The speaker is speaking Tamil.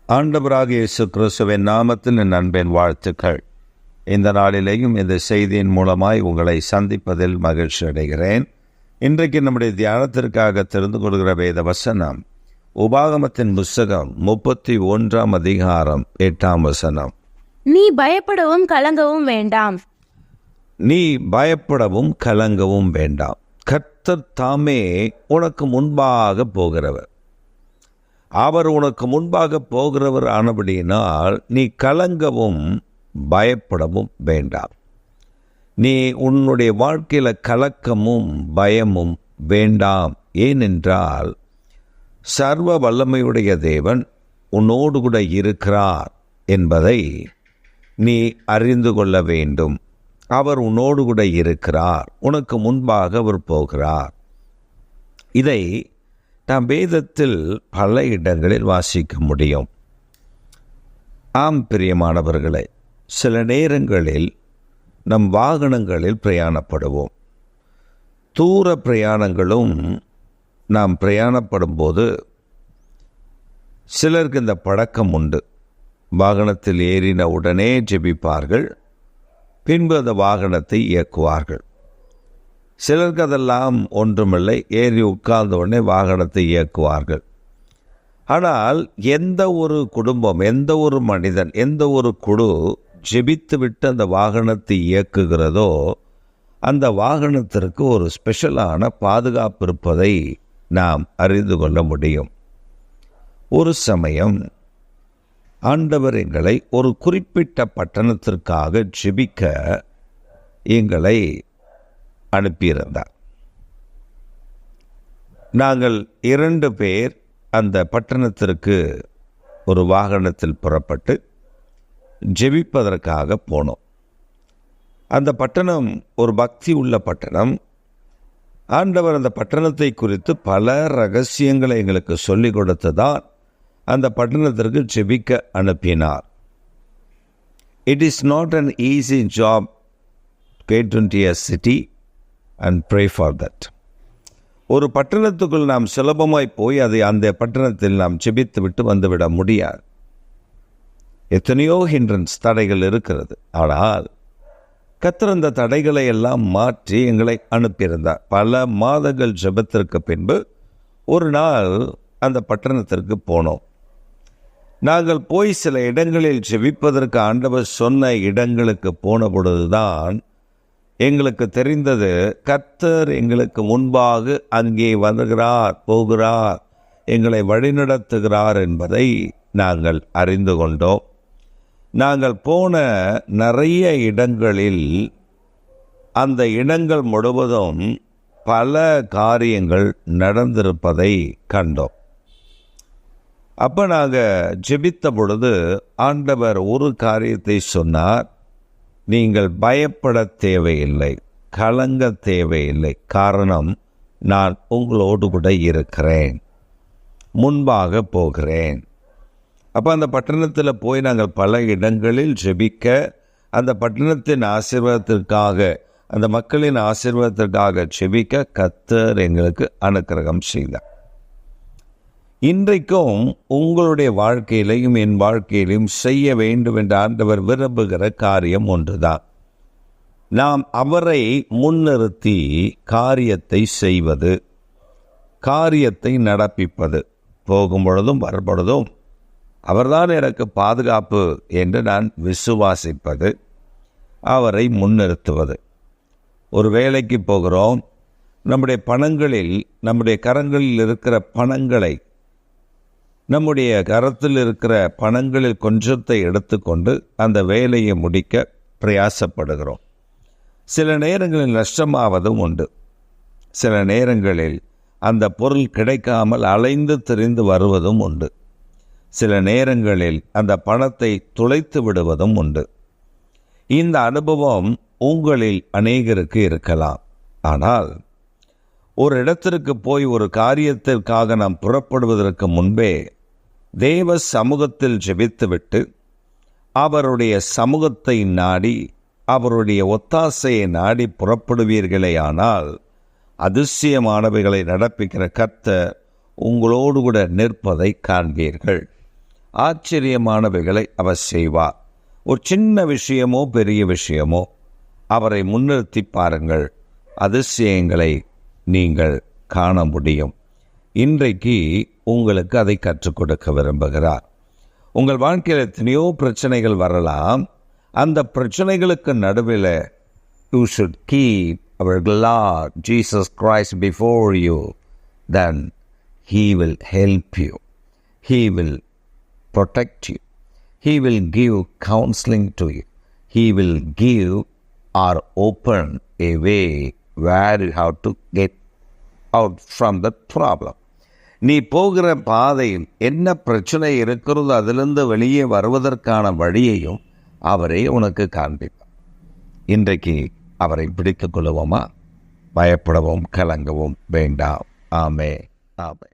ஆண்டவராகிய இயேசு கிறிஸ்துவின் நாமத்தில் என் அன்பின் வாழ்த்துக்கள். இந்த நாளிலேயும் இந்த செய்தியின் மூலமாய் உங்களை சந்திப்பதில் மகிழ்ச்சி அடைகிறேன். இன்றைக்கு நம்முடைய தியானத்திற்காக தெரிந்து கொள்கிற வேத வசனம் உபாகமத்தின் புஸ்தகம் 31 அதிகாரம் 8 வசனம். நீ பயப்படவும் கலங்கவும் வேண்டாம். நீ பயப்படவும் கலங்கவும் வேண்டாம். கர்த்தர் தாமே உனக்கு முன்பாக போகிறவர். அவர் உனக்கு முன்பாக போகிறவர் ஆனபடியினால் நீ கலங்கவும் பயப்படவும் வேண்டாம். நீ உன்னுடைய வாழ்க்கையில் கலக்கமும் பயமும் வேண்டாம். ஏனென்றால் சர்வ வல்லமையுடைய தேவன் உன்னோடு கூட இருக்கிறார் என்பதை நீ அறிந்து கொள்ள வேண்டும். அவர் உன்னோடு கூட இருக்கிறார், உனக்கு முன்பாக அவர் போகிறார். இதை நாம் வேதத்தில் பல இடங்களில் வாசிக்க முடியும். ஆம் பிரியமானவர்களே, சில நேரங்களில் நம் வாகனங்களில் பிரயாணப்படுவோம். தூர பிரயாணங்களும் நாம் பிரயாணப்படும் போது சிலருக்கு இந்த பழக்கம் உண்டு. வாகனத்தில் ஏறின உடனே ஜெபிப்பார்கள், பின்பு அந்த வாகனத்தை இயக்குவார்கள். சிலருக்கு அதெல்லாம் ஒன்றுமில்லை, ஏறி உட்கார்ந்த உடனே வாகனத்தை இயக்குவார்கள். ஆனால் எந்த ஒரு குடும்பம், எந்த ஒரு மனிதன், எந்த ஒரு குழு ஜெபித்து விட்டு அந்த வாகனத்தை இயக்குகிறதோ அந்த வாகனத்திற்கு ஒரு ஸ்பெஷலான பாதுகாப்பு இருப்பதை நாம் அறிந்து கொள்ள முடியும். ஒரு சமயம் ஆண்டவர் எங்களை ஒரு குறிப்பிட்ட பட்டணத்திற்காக ஜெபிக்க எங்களை அனுப்பியிருந்தார். நாங்கள் 2 பேர் அந்த பட்டணத்திற்கு ஒரு வாகனத்தில் புறப்பட்டு ஜெபிப்பதற்காக போனோம். அந்த பட்டணம் ஒரு பக்தி உள்ள பட்டணம். ஆண்டவர் அந்த பட்டணத்தை குறித்து பல ரகசியங்களை எங்களுக்கு சொல்லிக் கொடுத்துதான் அந்த பட்டணத்திற்கு ஜெபிக்க அனுப்பினார். It is not an easy job to get into a city and pray for that. ஒரு பட்டணத்துக்குள் நாம் சுலபமாய் போய் அதை அந்த பட்டணத்தில் நாம் ஜெபித்து விட்டு வந்துவிட முடியாது. எத்தனையோ ஹிண்ட்ரன்ஸ், தடைகள் இருக்கிறது. ஆனால் கர்த்தர் அந்த தடைகளை எல்லாம் மாற்றி எங்களை அனுப்பியிருந்தார். பல மாதங்கள் ஜெபத்திற்கு பின்பு ஒரு நாள் அந்த பட்டணத்திற்கு போனோம். நாங்கள் போய் சில இடங்களில் ஜெபிப்பதற்கு ஆண்டவர் சொன்ன இடங்களுக்கு போன பொழுதுதான் எங்களுக்கு தெரிந்தது, கர்த்தர் எங்களுக்கு முன்பாக அங்கே வருகிறார், போகிறார், எங்களை வழிநடத்துகிறார் என்பதை நாங்கள் அறிந்து கொண்டோம். நாங்கள் போன நிறைய இடங்களில் அந்த இடங்கள் முழுவதும் பல காரியங்கள் நடந்திருப்பதை கண்டோம். அப்போ நாங்கள் ஜெபித்த பொழுது ஆண்டவர் ஒரு காரியத்தை சொன்னார். நீங்கள் பயப்பட தேவையில்லை, கலங்க தேவையில்லை. காரணம், நான் உங்களோடு கூட இருக்கிறேன், முன்பாக போகிறேன். அப்போ அந்த பட்டணத்தில் போய் நாங்கள் பல இடங்களில் ஜெபிக்க, அந்த பட்டணத்தின் ஆசீர்வாதத்திற்காக, அந்த மக்களின் ஆசீர்வாதத்திற்காக ஜெபிக்க கர்த்தர் எங்களுக்கு அனுக்கிரகம் செய்தார். இன்றைக்கும் உங்களுடைய வாழ்க்கையிலையும் என் வாழ்க்கையிலையும் செய்ய வேண்டும் என்று ஆண்டவர் விரும்புகிற காரியம் ஒன்றுதான். நாம் அவரை முன்னிறுத்தி காரியத்தை செய்வது, காரியத்தை நடப்பிப்பது. போகும் பொழுதும் வரும்பொழுதும் அவர்தான் எனக்கு பாதுகாப்பு என்று நான் விசுவாசிப்பது, அவரை முன்னிறுத்துவது. ஒரு வேலைக்கு போகிறோம், நம்முடைய பணங்களில், நம்முடைய கரங்களில் இருக்கிற பணங்களை, நம்முடைய கரத்தில் இருக்கிற பணங்களில் கொஞ்சத்தை எடுத்துக்கொண்டு அந்த வேலையை முடிக்க பிரயாசப்படுகிறோம். சில நேரங்களில் நஷ்டமாவதும் உண்டு. சில நேரங்களில் அந்த பொருள் கிடைக்காமல் அலைந்து திரிந்து வருவதும் உண்டு. சில நேரங்களில் அந்த பணத்தை துளைத்து விடுவதும் உண்டு. இந்த அனுபவம் உங்களில் அநேகருக்கு இருக்கலாம். ஆனால் ஒரு இடத்திற்கு போய் ஒரு காரியத்திற்காக நாம் புறப்படுவதற்கு முன்பே தேவ சமூகத்தில் ஜெபித்துவிட்டு அவருடைய சமூகத்தை நாடி, அவருடைய ஒத்தாசையை நாடி புறப்படுவீர்களேயானால் அதிசயமானவைகளை நடப்பிக்கிற கர்த்தர் உங்களோடு கூட நிற்பதை காண்பீர்கள். ஆச்சரியமானவைகளை அவர் செய்வார். ஒரு சின்ன விஷயமோ பெரிய விஷயமோ அவரை முன்னிறுத்தி பாருங்கள், அதிசயங்களை நீங்கள் காண முடியும். இன்றைக்கு உங்களுக்கு அதை கற்றுக் கொடுக்க விரும்புகிறார். உங்கள் வாழ்க்கையில் எத்தனையோ பிரச்சனைகள் வரலாம். அந்த பிரச்சனைகளுக்கு நடுவில் you should keep our Lord Jesus Christ before you. Then He will help you. He will protect you. He will give counseling to you. He will give or open a way where you have to get out from the problem. நீ போகிற பாதையில் என்ன பிரச்சனை இருக்கிறதோ அதிலிருந்து வெளியே வருவதற்கான வழியையும் அவரே உனக்கு காண்பிப்பார். இன்றைக்கு அவரை பிடித்துக் கொள்வோமா? பயப்படவும் கலங்கவும் வேண்டாம். ஆமே ஆமே.